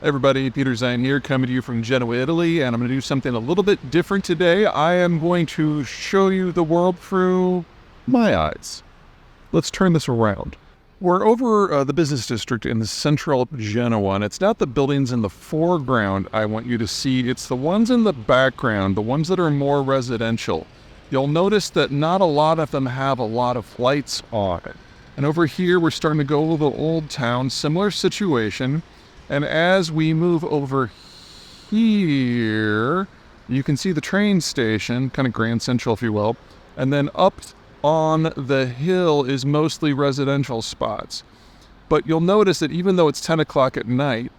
Everybody, Peter Zeihan here, coming to you from Genoa, Italy, and I'm going to do something a little bit different today. I am going to show you the world through my eyes. Let's turn this around. We're over the business district in the central Genoa, and it's not the buildings in the foreground I want you to see. It's the ones in the background, the ones that are more residential. You'll notice that not a lot of them have a lot of lights on. And over here, we're starting to go to the old town, similar situation. And as we move over here, you can see the train station, kind of Grand Central, if you will. And then up on the hill is mostly residential spots. But you'll notice that even though it's 10 o'clock at night,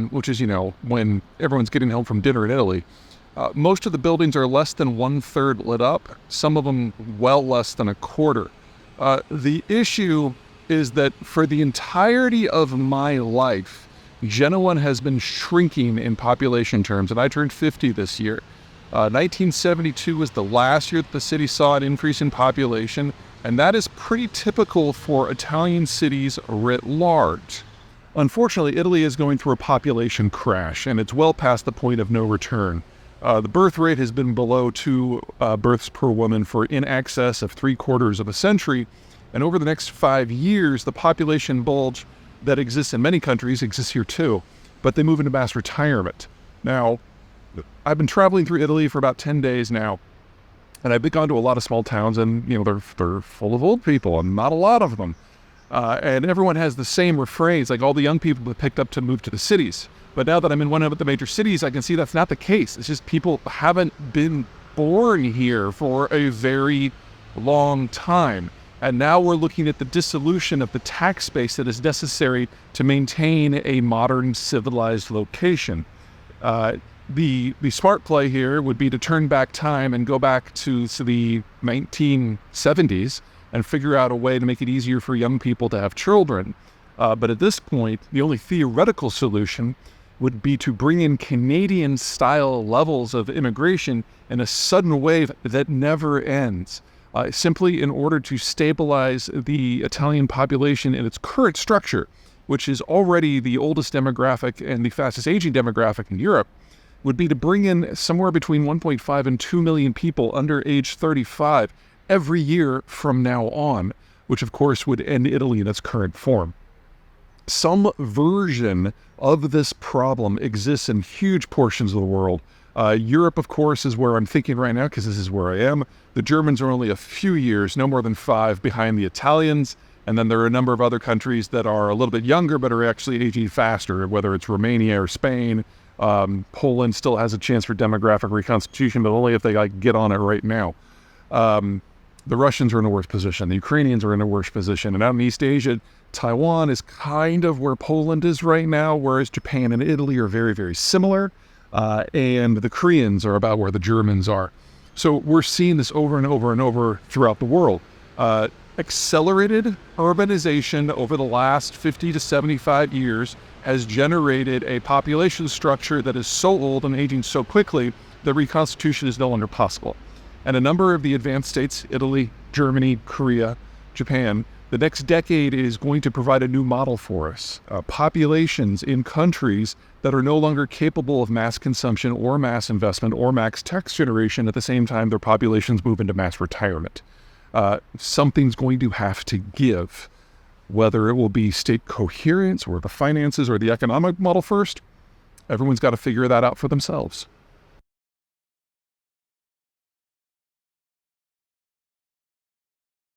which is, when everyone's getting home from dinner in Italy, most of the buildings are less than 1/3 lit up, some of them well less than a quarter. The issue is that for the entirety of my life, Genoa has been shrinking in population terms, and I turned 50 this year. 1972 was the last year that the city saw an increase in population, and that is pretty typical for Italian cities writ large. Unfortunately, Italy is going through a population crash, and it's well past the point of no return. The birth rate has been below 2 births per woman for in excess of 3/4 of a century, and over the next 5 years, the population bulge that exists in many countries exists here too, but they move into mass retirement. Now, I've been traveling through Italy for about 10 days now, and I've gone to a lot of small towns, and they're full of old people, and not a lot of them. And everyone has the same refrains, like all the young people have picked up to move to the cities. But now that I'm in one of the major cities, I can see that's not the case. It's just people haven't been born here for a very long time. And now we're looking at the dissolution of the tax base that is necessary to maintain a modern civilized location. The smart play here would be to turn back time and go back to the 1970s and figure out a way to make it easier for young people to have children. But at this point, the only theoretical solution would be to bring in Canadian-style levels of immigration in a sudden wave that never ends. Simply in order to stabilize the Italian population in its current structure, which is already the oldest demographic and the fastest aging demographic in Europe, would be to bring in somewhere between 1.5 and 2 million people under age 35 every year from now on, which of course would end Italy in its current form. Some version of this problem exists in huge portions of the world. Europe, of course, is where I'm thinking right now because this is where I am. The Germans are only a few years, no more than 5, behind the Italians. And then there are a number of other countries that are a little bit younger but are actually aging faster, whether it's Romania or Spain. Poland still has a chance for demographic reconstitution, but only if they get on it right now. The Russians are in a worse position. The Ukrainians are in a worse position. And out in East Asia, Taiwan is kind of where Poland is right now, whereas Japan and Italy are very, very similar. And the Koreans are about where the Germans are. So we're seeing this over and over and over throughout the world. Accelerated urbanization over the last 50 to 75 years has generated a population structure that is so old and aging so quickly that reconstitution is no longer possible. And a number of the advanced states, Italy, Germany, Korea, Japan, the next decade is going to provide a new model for us. Populations in countries that are no longer capable of mass consumption or mass investment or mass tax generation at the same time their populations move into mass retirement. Something's going to have to give, whether it will be state coherence or the finances or the economic model first. Everyone's got to figure that out for themselves.